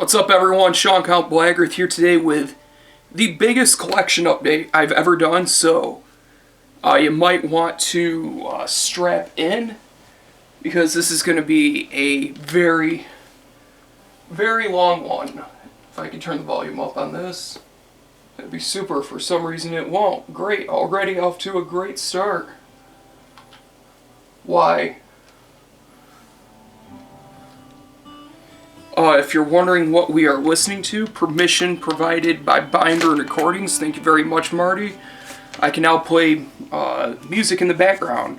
What's up, everyone? Sean Count Blaggerth here today with the biggest collection update I've ever done, so you might want to strap in because this is going to be a very, very long one. If I can turn the volume up on this, that'd be super. For some reason it won't. Great, already off to a great start. Why? If you're wondering what we are listening to, permission provided by Binder Recordings. Thank you very much, Marty. I can now play music in the background.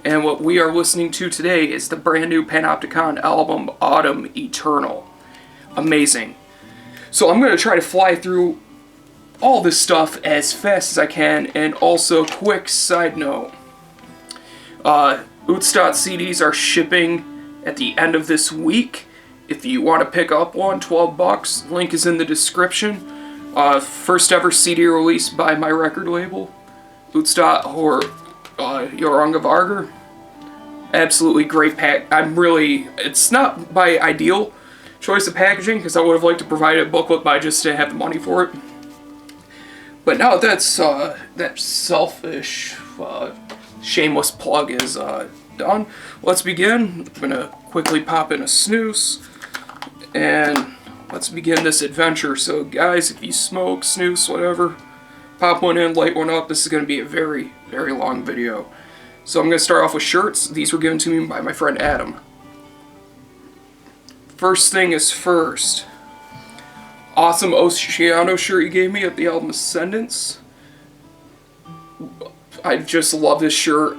And what we are listening to today is the brand new Panopticon album, Autumn Eternal. Amazing. So I'm going to try to fly through all this stuff as fast as I can. And also, quick side note. Utstadt CDs are shipping at the end of this week. If you want to pick up one, $12. Link is in the description. First ever CD release by my record label, Utstadt or Hjörungavargr. Absolutely great pack. It's not my ideal choice of packaging because I would have liked to provide a booklet, but I just didn't have the money for it. But now that's that selfish, shameless plug is done. Let's begin. I'm gonna quickly pop in a snooze. And let's begin this adventure. So guys, if you smoke, snooze, whatever, pop one in, light one up. This is going to be a very, very long video. So I'm going to start off with shirts. These were given to me by my friend Adam. First thing is first. Awesome Oceano shirt you gave me at the album Ascendance. I just love this shirt.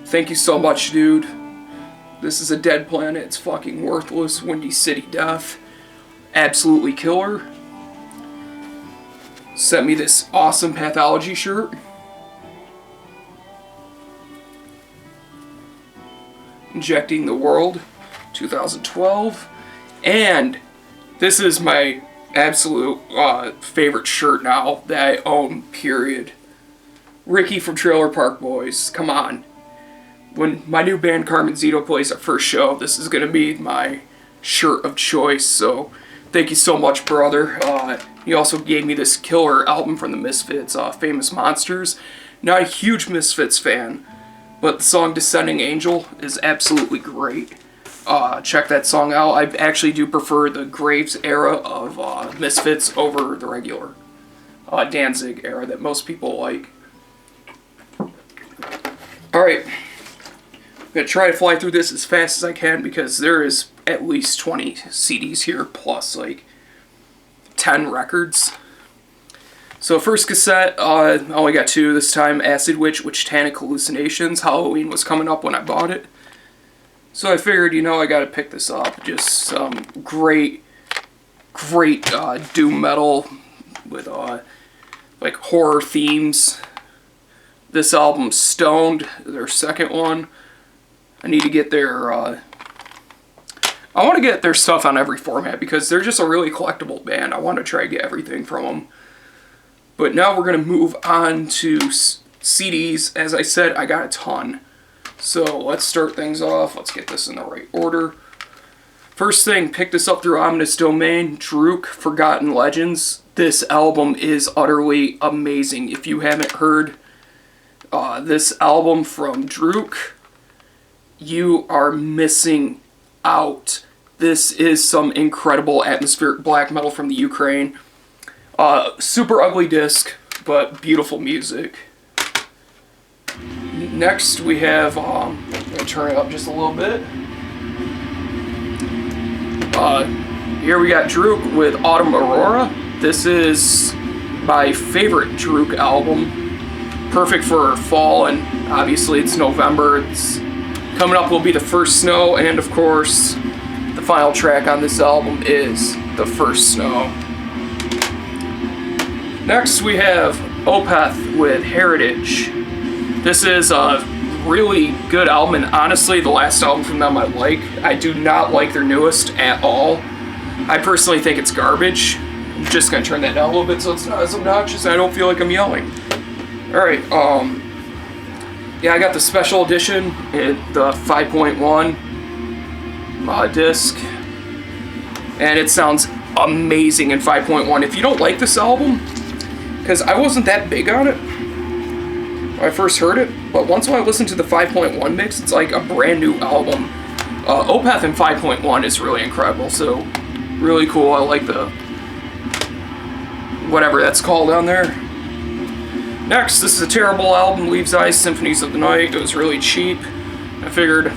Thank you so much, dude. This is a dead planet. It's fucking worthless. Windy City Death. Absolutely killer. Sent me this awesome Pathology shirt. Injecting the World. 2012. And this is my absolute favorite shirt now that I own, period. Ricky from Trailer Park Boys. Come on. When my new band Carmen Zito plays our first show, this is going to be my shirt of choice, so thank you so much, brother. He also gave me this killer album from the Misfits, Famous Monsters. Not a huge Misfits fan, but the song Descending Angel is absolutely great. Check that song out. I actually do prefer the Graves era of Misfits over the regular Danzig era that most people like. Alright. I'm going to try to fly through this as fast as I can because there is at least 20 CDs here plus like 10 records. So first cassette, I only got 2 this time. Acid Witch, Witchtanic Hallucinations. Halloween was coming up when I bought it. So I figured, I got to pick this up. Just some great doom metal with like horror themes. This album, Stoned, their second one. I need to get their, I want to get their stuff on every format because they're just a really collectible band. I want to try to get everything from them. But now we're going to move on to CDs. As I said, I got a ton. So let's start things off. Let's get this in the right order. First thing, picked this up through Ominous Domain, Druk, Forgotten Legends. This album is utterly amazing. If you haven't heard this album from Druk, you are missing out. This is some incredible atmospheric black metal from the Ukraine. Super ugly disc, but beautiful music. Next we have, I'm going to turn it up just a little bit. Here we got Druk with Autumn Aurora. This is my favorite Druk album. Perfect for fall, and obviously it's November. Coming up will be the first snow, and of course, the final track on this album is The First Snow. Next we have Opeth with Heritage. This is a really good album, and honestly, the last album from them I like. I do not like their newest at all. I personally think it's garbage. I'm just going to turn that down a little bit so it's not as obnoxious and I don't feel like I'm yelling. Alright, yeah, I got the special edition, the 5.1 disc, and it sounds amazing in 5.1. If you don't like this album, because I wasn't that big on it when I first heard it, but once I listened to the 5.1 mix, it's like a brand new album. Opeth in 5.1 is really incredible, so really cool. I like the whatever that's called on there. Next, this is a terrible album, Leaves' Eyes, Symphonies of the Night. It was really cheap. I figured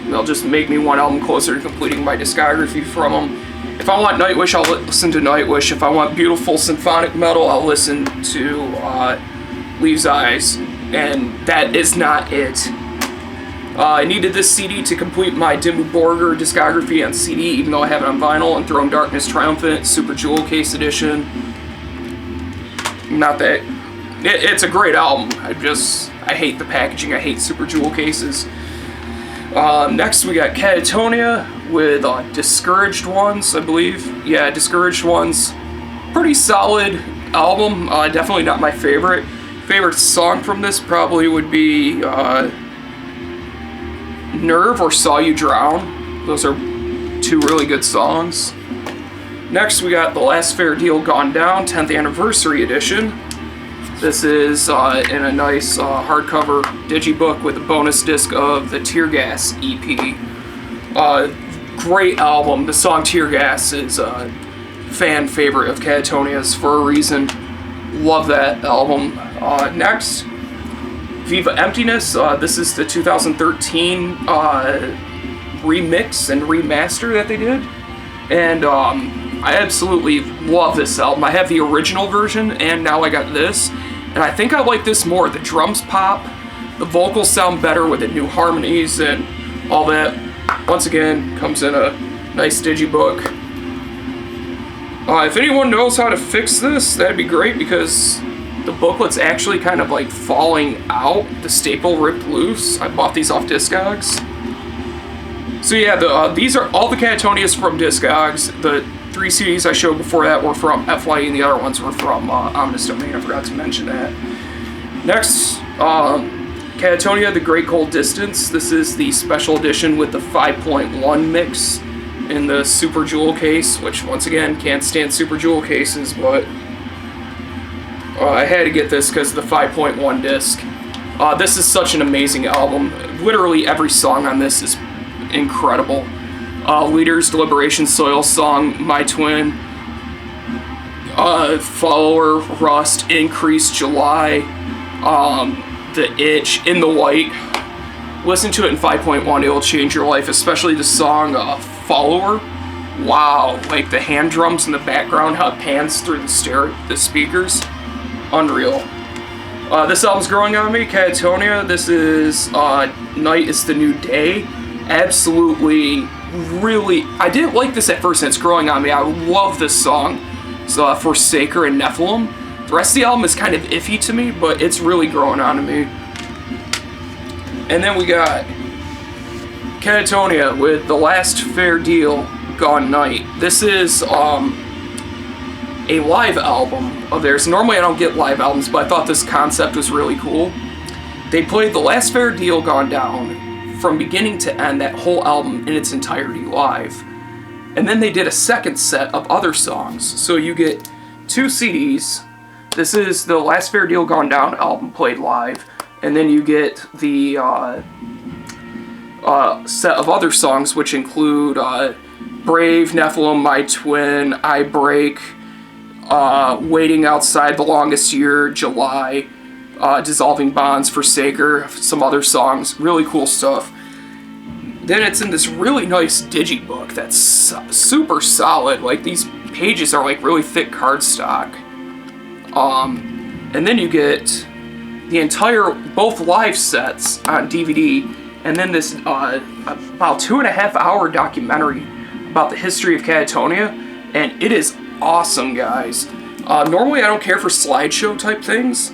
they'll just make me one album closer to completing my discography from them. If I want Nightwish, I'll listen to Nightwish. If I want beautiful symphonic metal, I'll listen to Leaves' Eyes. And that is not it. I needed this CD to complete my Dimmu Borgir discography on CD, even though I have it on vinyl, and Throne Darkness Triumphant, Super Jewel Case Edition. Not that... It's a great album. I hate the packaging. I hate Super Jewel cases. Next, we got Katatonia with Discouraged Ones, I believe. Yeah, Discouraged Ones. Pretty solid album. Definitely not my favorite. Favorite song from this probably would be Nerve or Saw You Drown. Those are two really good songs. Next, we got The Last Fair Deal Gone Down, 10th Anniversary Edition. This is in a nice hardcover digibook with a bonus disc of the Tear Gas EP. Great album. The song Tear Gas is a fan favorite of Katatonia's for a reason. Love that album. Next, Viva Emptiness. This is the 2013 remix and remaster that they did. And I absolutely love this album. I have the original version, and now I got this. And I think I like this more. The drums pop, the vocals sound better with the new harmonies and all that. Once again, comes in a nice digibook. If anyone knows how to fix this, that'd be great, because the booklet's actually kind of like falling out. The staple ripped loose. I bought these off Discogs. So yeah, these are all the Katatonias from Discogs. The 3 CDs I showed before that were from FYE, and the other ones were from Ominous Domain. I forgot to mention that. Next, Katatonia, The Great Cold Distance. This is the special edition with the 5.1 mix in the Super Jewel case, which, once again, can't stand Super Jewel cases, but I had to get this because of the 5.1 disc. This is such an amazing album. Literally every song on this is incredible. Leaders, Deliberation, Soil Song, My Twin, Follower, Rust, Increase, July, The Itch, In the White. Listen to it in 5.1, it'll change your life, especially the song Follower. Wow, like the hand drums in the background, how it pans through the speakers. Unreal. This album's growing on me, Katatonia. This is Night is the New Day. Absolutely, really, I didn't like this at first, and it's growing on me. I love this song. It's Forsaker and Nephilim. The rest of the album is kind of iffy to me, but it's really growing on me. And then we got Katatonia with The Last Fair Deal Gone Night. This is a live album of theirs. Normally I don't get live albums, but I thought this concept was really cool. They played The Last Fair Deal Gone Down from beginning to end, that whole album in its entirety live. And then they did a second set of other songs. So you get 2 CDs. This is the Last Fair Deal Gone Down album played live. And then you get the set of other songs, which include Brave, Nephilim, My Twin, I Break, Waiting Outside the Longest Year, July, Dissolving Bonds, Forsaker, some other songs. Really cool stuff. Then it's in this really nice digibook that's super solid. Like, these pages are like really thick cardstock. And then you get the entire, both live sets on DVD, and then this about 2.5 hour documentary about the history of Katatonia, and it is awesome, guys. Normally I don't care for slideshow type things,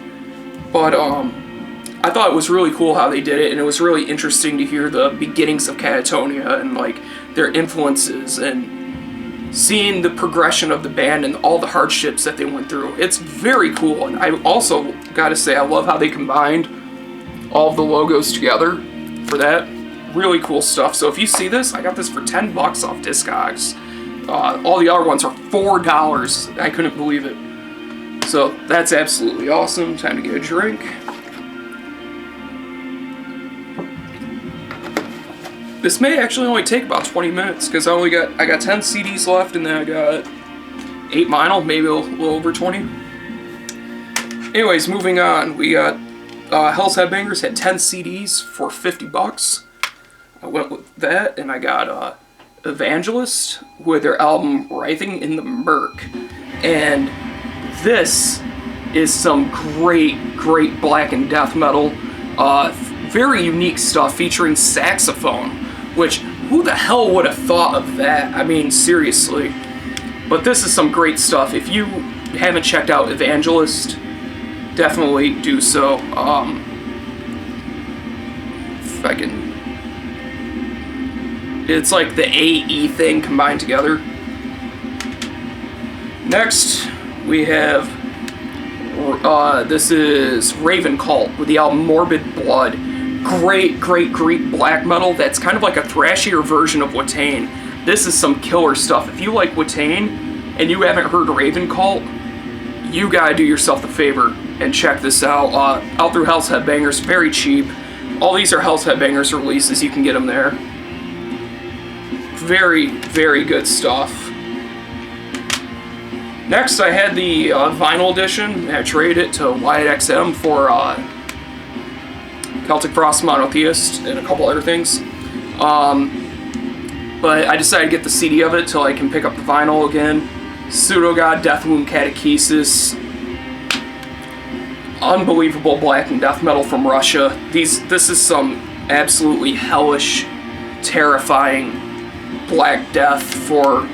but I thought it was really cool how they did it, and it was really interesting to hear the beginnings of Katatonia and like their influences and seeing the progression of the band and all the hardships that they went through. It's very cool, and I also gotta say I love how they combined all of the logos together for that. Really cool stuff. So if you see this, I got this for $10 off Discogs. All the other ones are $4. I couldn't believe it. So that's absolutely awesome. Time to get a drink. This may actually only take about 20 minutes because I got 10 CDs left, and then I got 8 vinyl, maybe a little over 20. Anyways, moving on. We got Hell's Headbangers had 10 CDs for $50. I went with that, and I got Evangelist with their album Writhing in the Murk. And this is some great black and death metal. Very unique stuff featuring saxophone, which who the hell would have thought of that? I mean, seriously. But this is some great stuff. If you haven't checked out Evangelist, definitely do so. If I can... It's like the AE thing combined together. Next, we have... this is Raven Cult with the album Morbid Blood. Great Greek black metal that's kind of like a thrashier version of Watain. This is some killer stuff. If you like Watain and you haven't heard Raven Cult, you gotta do yourself the favor and check this out. Out through Hell's Headbangers, very cheap. All these are Hell's Headbangers releases, you can get them there. Very good stuff. Next, I had the vinyl edition. I traded it to Wyatt XM for Celtic Frost Monotheist and a couple other things. But I decided to get the CD of it till I can pick up the vinyl again. Pseudogod, Deathwomb Catechesis. Unbelievable black and death metal from Russia. This is some absolutely hellish, terrifying black death for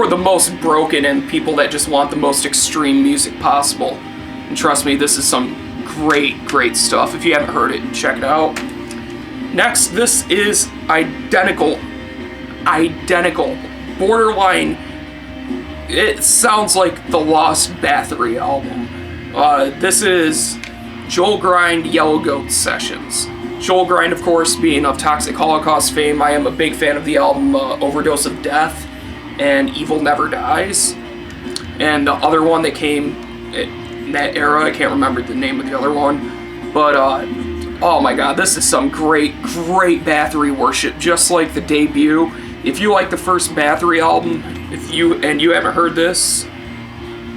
the most broken and people that just want the most extreme music possible. And trust me, this is some great stuff. If you haven't heard it, check it out. Next, this is identical, borderline. It sounds like the Lost Bathory album. This is Joel Grind, Yellow Goat Sessions. Joel Grind, of course, being of Toxic Holocaust fame, I am a big fan of the album Overdose of Death and Evil Never Dies. And the other one that came in that era, I can't remember the name of the other one, but oh my god, this is some great Bathory worship, just like the debut. If you like the first Bathory album, if you haven't heard this,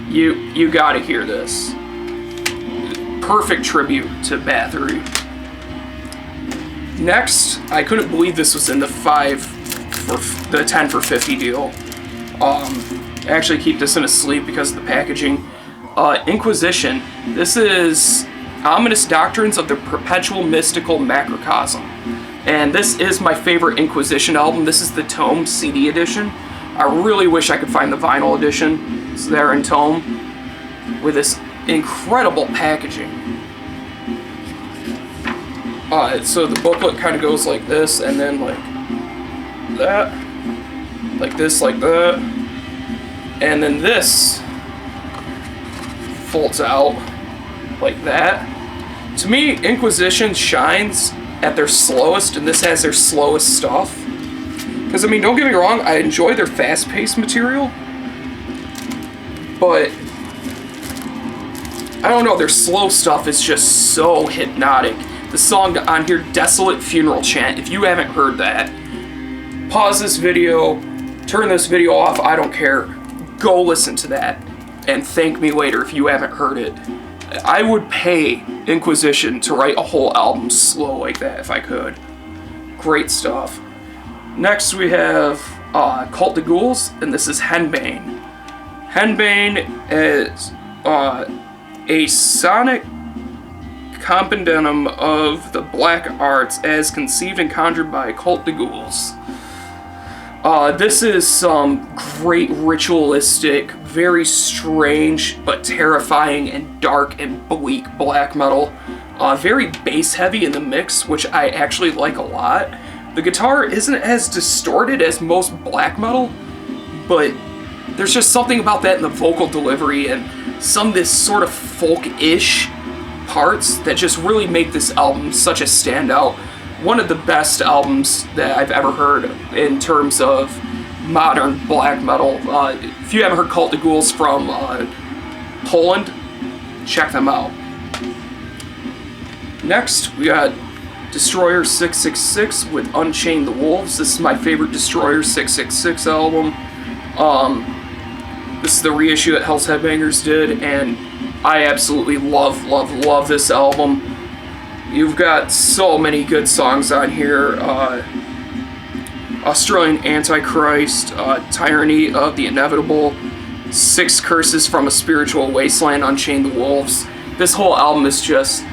you gotta hear this. Perfect tribute to Bathory. Next, I couldn't believe this was in the 10 for 50 deal. I actually keep this in a sleeve because of the packaging. Inquisition. This is Ominous Doctrines of the Perpetual Mystical Macrocosm. And this is my favorite Inquisition album. This is the Tome CD edition. I really wish I could find the vinyl edition. It's there in Tome with this incredible packaging. So the booklet kind of goes like this, and then like that, like this, like that, and then this folds out like that. To me, Inquisition shines at their slowest, and this has their slowest stuff. Because, I mean, don't get me wrong, I enjoy their fast-paced material, but I don't know, their slow stuff is just so hypnotic. The song on here, Desolate Funeral Chant, if you haven't heard that, pause this video, turn this video off, I don't care. Go listen to that, and thank me later if you haven't heard it. I would pay Inquisition to write a whole album slow like that if I could. Great stuff. Next we have Cult of Ghouls, and this is Henbane. Henbane is a sonic compendium of the black arts as conceived and conjured by Cult of Ghouls. This is some great ritualistic, very strange but terrifying and dark and bleak black metal. Very bass heavy in the mix, which I actually like a lot. The guitar isn't as distorted as most black metal, but there's just something about that in the vocal delivery and some of this sort of folk-ish parts that just really make this album such a standout. One of the best albums that I've ever heard in terms of modern black metal. If you haven't heard Cult of Ghouls from Poland, check them out. Next, we got Destroyer 666 with Unchained the Wolves. This is my favorite Destroyer 666 album. This is the reissue that Hell's Headbangers did, and I absolutely love this album. You've got so many good songs on here. Australian Antichrist, Tyranny of the Inevitable, Six Curses from a Spiritual Wasteland, Unchained the Wolves. This whole album is just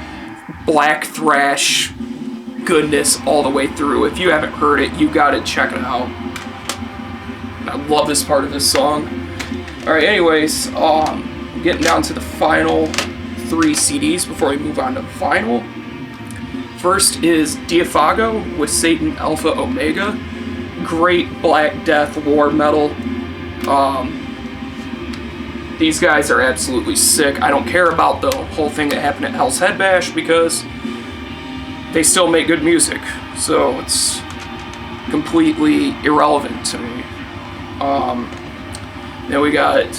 black thrash goodness all the way through. If you haven't heard it, you gotta check it out. I love this part of this song. Alright, anyways, getting down to the final 3 CDs before we move on to vinyl. First is Diafago with Satan Alpha Omega. Great Black Death war metal. These guys are absolutely sick. I don't care about the whole thing that happened at Hell's Head Bash because they still make good music, so it's completely irrelevant to me. Then we got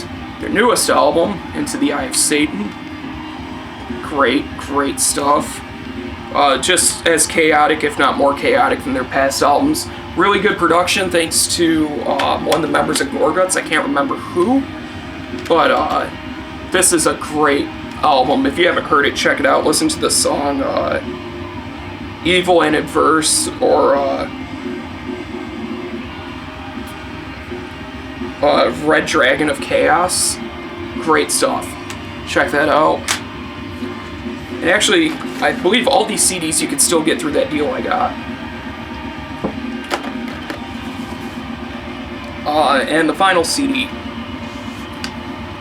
their newest album, Into the Eye of Satan. Great stuff. Just as chaotic, if not more chaotic than their past albums. Really good production thanks to one of the members of Gorguts. I can't remember who, but this is a great album. If you haven't heard it, check it out. Listen to the song Evil and Adverse, or Red Dragon of Chaos. Great stuff. Check that out. And actually, I believe all these CDs you can still get through that deal I got. And the final CD,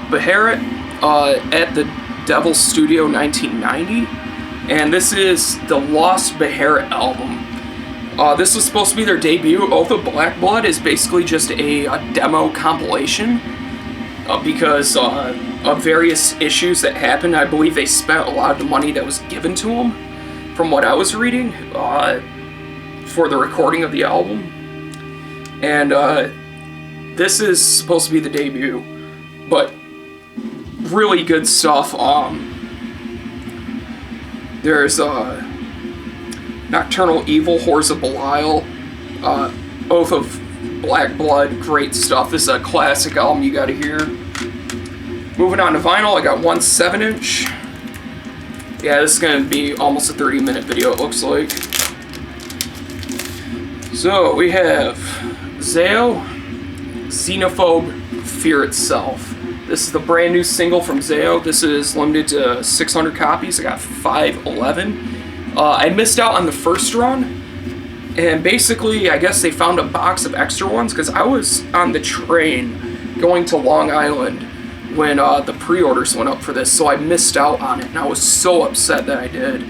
Beherit, at the Devil Studio 1990. And this is the Lost Beherit album. This was supposed to be their debut. Oath of Black Blood is basically just a demo compilation because of various issues that happened. I believe they spent a lot of the money that was given to them, from what I was reading, for the recording of the album. And this is supposed to be the debut, but really good stuff. There's Nocturnal Evil, Horrors of Belial, Oath of Black Blood, great stuff. This is a classic album you gotta hear. Moving on to vinyl, I got one 7-inch. Yeah, this is gonna be almost a 30-minute video, it looks like. So we have Zao, Xenophobe, Fear Itself. This is the brand new single from Zao. This is limited to 600 copies. I got 511. I missed out on the first run, and basically I guess they found a box of extra ones because I was on the train going to Long Island when the pre-orders went up for this, so I missed out on it, and I was so upset that I did.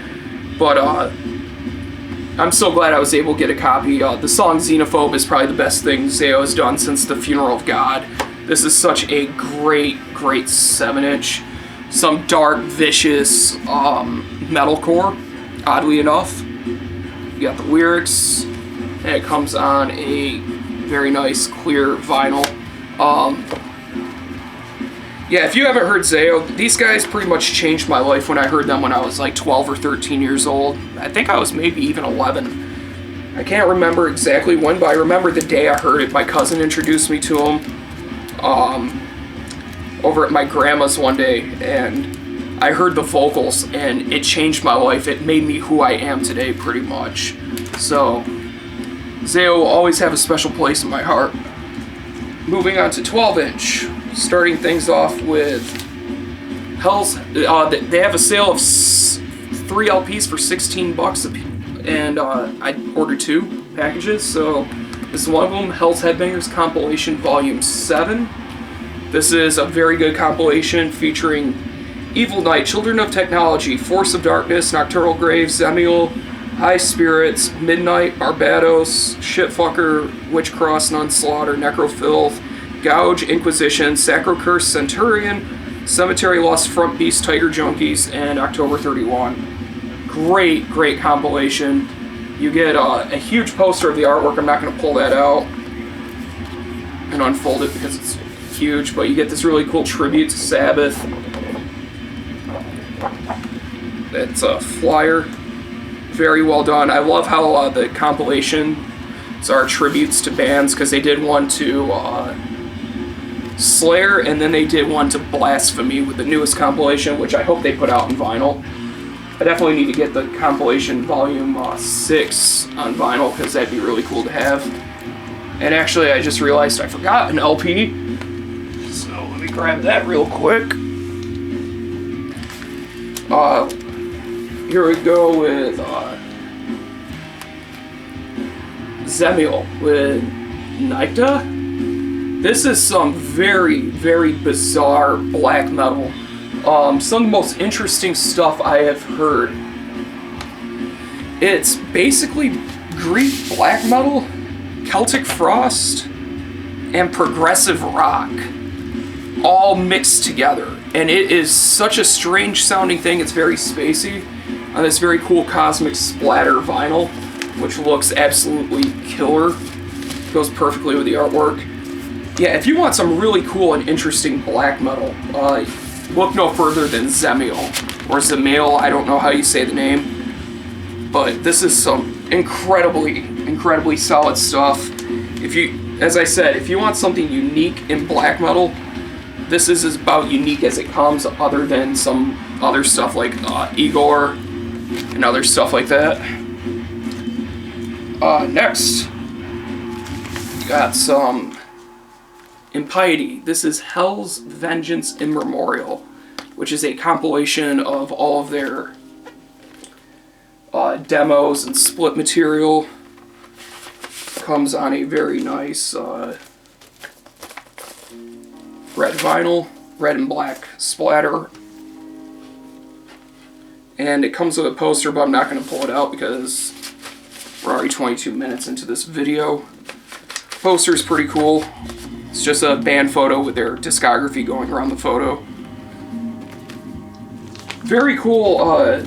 But I'm so glad I was able to get a copy. The song Xenophobe is probably the best thing Zao has done since The Funeral of God. This is such a great 7-inch. Some dark, vicious metalcore, oddly enough. You got the lyrics, and it comes on a very nice, clear vinyl. Yeah, if you haven't heard Zao, these guys pretty much changed my life when I heard them when I was like 12 or 13 years old. I think I was maybe even 11. I can't remember exactly when, but I remember the day I heard it. My cousin introduced me to them over at my grandma's one day, and I heard the vocals, and it changed my life. It made me who I am today, pretty much. So, Zao will always have a special place in my heart. Moving on to 12-inch. Starting things off with Hell's. They have a sale of 3 LPs for $16, and I ordered 2 packages. So this is one of them. Hell's Headbangers Compilation Volume 7. This is a very good compilation featuring Evil Knight, Children of Technology, Force of Darkness, Nocturnal Grave, Zemiel, High Spirits, Midnight, Barbados, Shitfucker, Witchcross, Nunslaughter, Necrofilth, Gouge, Inquisition, Sacro Curse, Centurion, Cemetery Lost Front Beast, Tiger Junkies, and October 31. Great compilation. You get a huge poster of the artwork. I'm not going to pull that out. and unfold it because it's huge, but you get this really cool tribute to Sabbath. It's a flyer. Very well done. I love how the compilations are tributes to bands, because they did one to Slayer, and then they did one to Blasphemy with the newest compilation, which I hope they put out in vinyl. I definitely need to get the compilation volume 6 on vinyl, because that'd be really cool to have. And actually, I just realized I forgot an LP, so let me grab that real quick. Here we go with Zemiel with Nycta. This is some very, very bizarre black metal. Some of the most interesting stuff I have heard. It's basically Greek black metal, Celtic Frost, and progressive rock all mixed together. And it is such a strange sounding thing. It's very spacey on this very cool Cosmic Splatter vinyl, which looks absolutely killer. Goes perfectly with the artwork. Yeah, if you want some really cool and interesting black metal, look no further than Zemiel, or Zemiel, I don't know how you say the name. But this is some incredibly solid stuff. If you, as I said, if you want something unique in black metal, this is as about unique as it comes, other than some other stuff like Igor and other stuff like that. Next, we got some Impiety. This is Hell's Vengeance Immemorial, which is a compilation of all of their demos and split material. Comes on a very nice red vinyl, red and black splatter. And it comes with a poster, but I'm not going to pull it out because we're already 22 minutes into this video. Poster's pretty cool. It's just a band photo with their discography going around the photo. Very cool.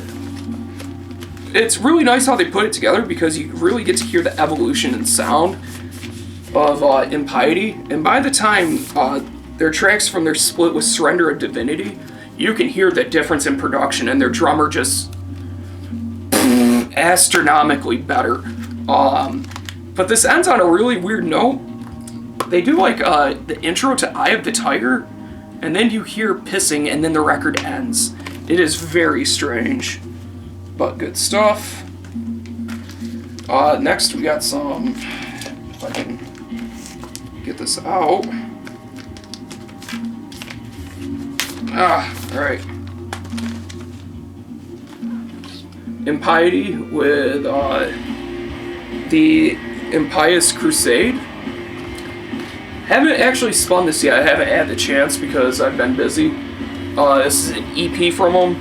It's really nice how they put it together, because you really get to hear the evolution and sound of Impiety. And by the time their tracks from their split with Surrender of Divinity, you can hear the difference in production, and their drummer just astronomically better. But this ends on a really weird note. They do like the intro to Eye of the Tiger, and then you hear pissing, and then the record ends. It is very strange, but good stuff. Next we got some, if I can get this out. Alright. Impiety with the Impious Crusade. Haven't actually spun this yet. I haven't had the chance because I've been busy. This is an EP from them.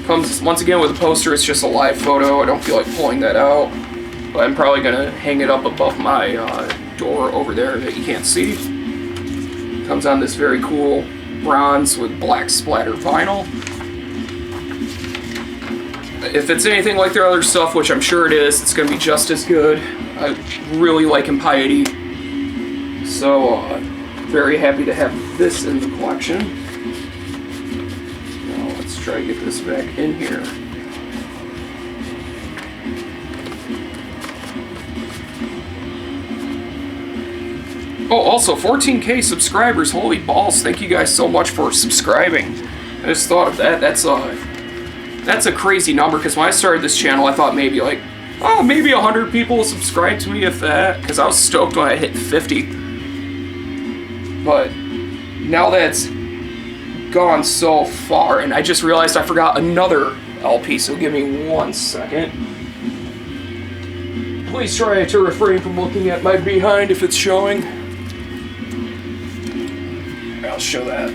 Comes once again with a poster. It's just a live photo. I don't feel like pulling that out, but I'm probably gonna hang it up above my door over there that you can't see. Comes on this very cool bronze with black splatter vinyl. If it's anything like their other stuff, which I'm sure it is, it's gonna be just as good. I really like Impiety, so very happy to have this in the collection. Now let's try to get this back in here. Oh, also 14K subscribers. Holy balls! Thank you guys so much for subscribing. I just thought of that. That's a crazy number, because when I started this channel, I thought maybe like, oh, maybe 100 people will subscribe to me, if that, because I was stoked when I hit 50. But now that's gone so far, and I just realized I forgot another LP, so give me 1 second. Please try to refrain from looking at my behind if it's showing. I'll show that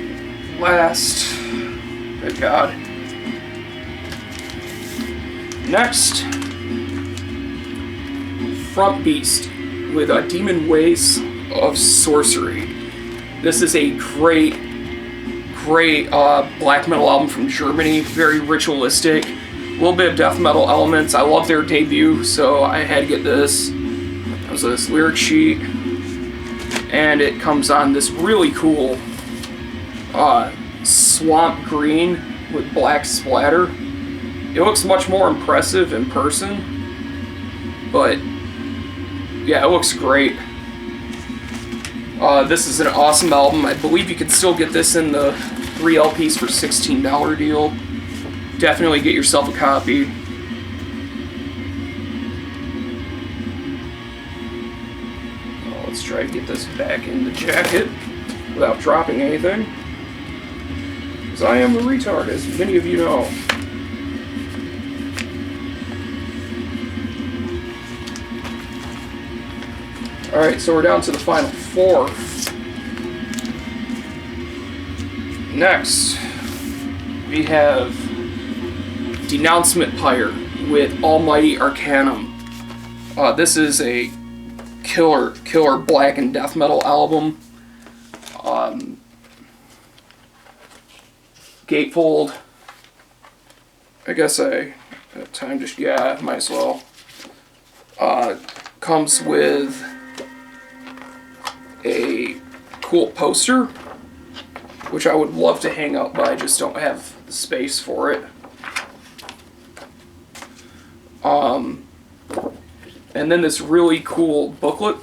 last. Good God. Next, Front Beast with Demon Ways of Sorcery. This is a great black metal album from Germany. Very ritualistic, a little bit of death metal elements. I love their debut, so I had to get this. That was this lyric sheet. and it comes on this really cool swamp green with black splatter. It looks much more impressive in person, but yeah, it looks great. This is an awesome album. I believe you can still get this in the 3 LPs for $16 deal. Definitely get yourself a copy. Let's try to get this back in the jacket without dropping anything, because I am a retard, as many of you know. Alright, so we're down to the final 4. Next, we have Denouncement Pyre with Almighty Arcanum. This is a killer black and death metal album. Gatefold. I guess I have time to, yeah, might as well. Comes with a cool poster, which I would love to hang up, but I just don't have the space for it. And then this really cool booklet.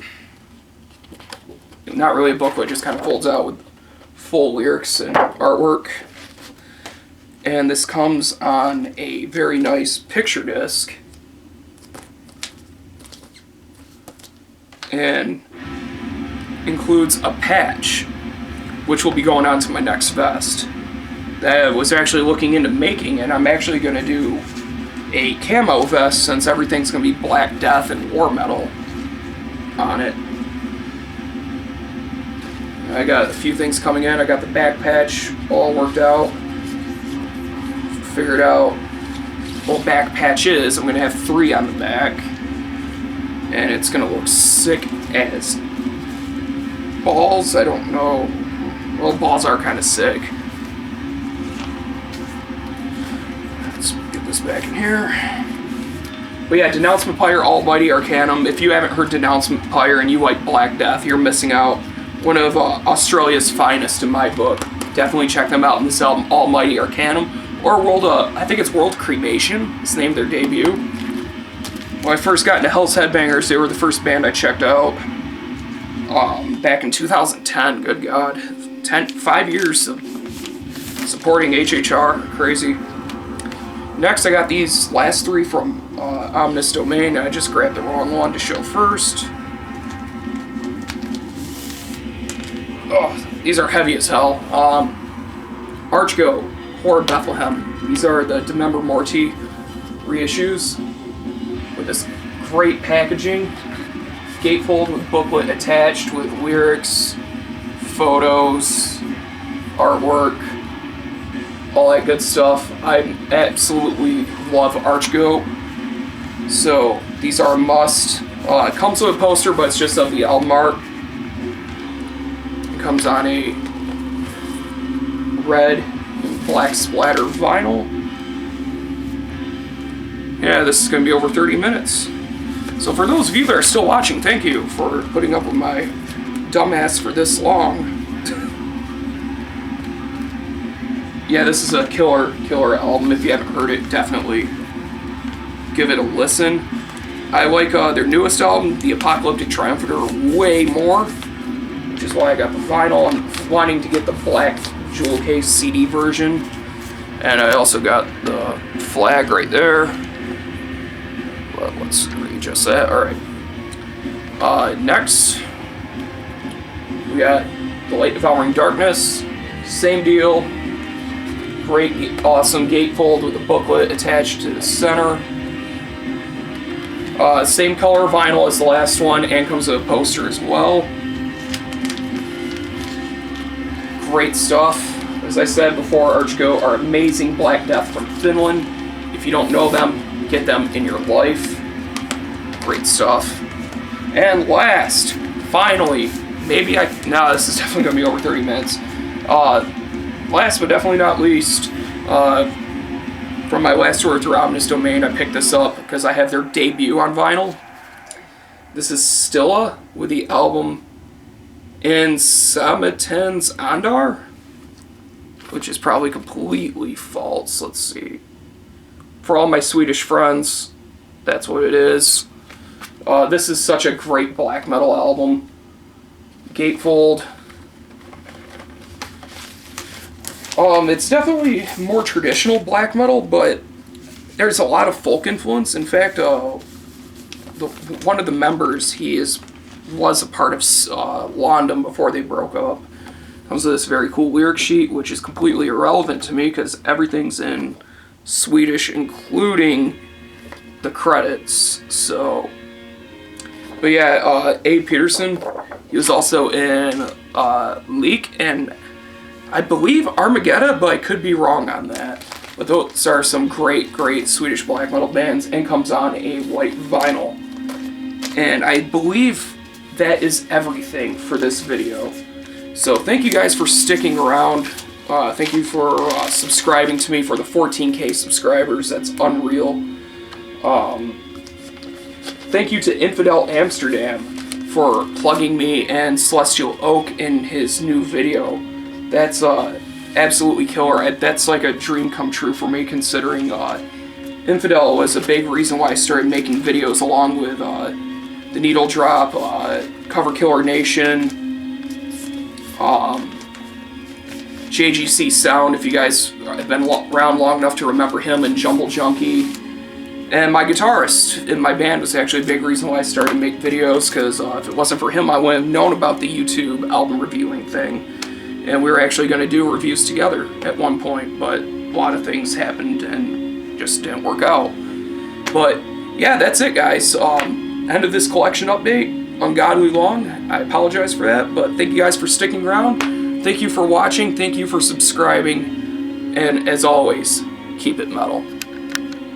Not really a booklet, just kind of folds out with full lyrics and artwork. And this comes on a very nice picture disc. And includes a patch, which will be going on to my next vest, that I was actually looking into making, and I'm actually going to do a camo vest since everything's going to be Black Death and War Metal on it. I got a few things coming in. I got the back patch all worked out, figured out what back patch is. I'm going to have 3 on the back, and it's going to look sick as balls. I don't know. Well, balls are kind of sick. Let's get this back in here. But yeah, Denouncement Pyre, Almighty Arcanum. If you haven't heard Denouncement Pyre and you like Black Death, you're missing out. One of Australia's finest in my book. Definitely check them out in this album, Almighty Arcanum. Or World, I think it's World Cremation. It's the name of their debut. When I first got into Hell's Headbangers, they were the first band I checked out. Back in 2010, good God. 5 years of supporting HHR, crazy. Next, I got these last 3 from Ominous Domain. I just grabbed the wrong one to show first. Oh, these are heavy as hell. Archgo, Horde Bethlehem. These are the Demember Morti reissues with this great packaging. Gatefold with booklet attached with lyrics, photos, artwork, all that good stuff. I absolutely love Archgo, so these are a must. It comes with a poster, but it's just of the album art. It comes on a red and black splatter vinyl. Yeah, this is going to be over 30 minutes. So for those of you that are still watching, thank you for putting up with my dumbass for this long. Yeah, this is a killer album. If you haven't heard it, definitely give it a listen. I like their newest album, The Apocalyptic Triumphator, way more, which is why I got the vinyl. I'm wanting to get the black jewel case CD version. And I also got the flag right there. Well, let's readjust that. Alright. Next, we got The Light Devouring Darkness. Same deal. Great, awesome gatefold with a booklet attached to the center. Same color vinyl as the last one, and comes with a poster as well. Great stuff. As I said before, Archgo are amazing Black Death from Finland. If you don't know them, get them in your life. Great stuff. And last, finally, this is definitely going to be over 30 minutes. Last but definitely not least, from my last tour through Ominous Domain, I picked this up because I have their debut on vinyl. This is Stilla with the album in Sametens Andar, which is probably completely false. Let's see. For all my Swedish friends, that's what it is. This is such a great black metal album. Gatefold. It's definitely more traditional black metal, but there's a lot of folk influence. In fact, one of the members, was a part of London before they broke up. Comes with this very cool lyric sheet, which is completely irrelevant to me because everything's in Swedish, including the credits. So, but yeah, Abe Peterson, he was also in Leak and I believe Armageddon, but I could be wrong on that. But those are some great Swedish black metal bands, and comes on a white vinyl. And I believe that is everything for this video. So thank you guys for sticking around. Thank you for subscribing to me for the 14K subscribers. That's unreal. Thank you to Infidel Amsterdam for plugging me and Celestial Oak in his new video. That's absolutely killer. That's like a dream come true for me, considering Infidel was a big reason why I started making videos, along with The Needle Drop, Cover Killer Nation, JGC Sound, if you guys have been around long enough to remember him, and Jumble Junkie. And my guitarist in my band was actually a big reason why I started to make videos, because if it wasn't for him, I wouldn't have known about the YouTube album reviewing thing. And we were actually going to do reviews together at one point, but a lot of things happened and just didn't work out. But yeah, that's it, guys. End of this collection update. Ungodly long. I apologize for that, but thank you guys for sticking around. Thank you for watching. Thank you for subscribing. And as always, keep it metal.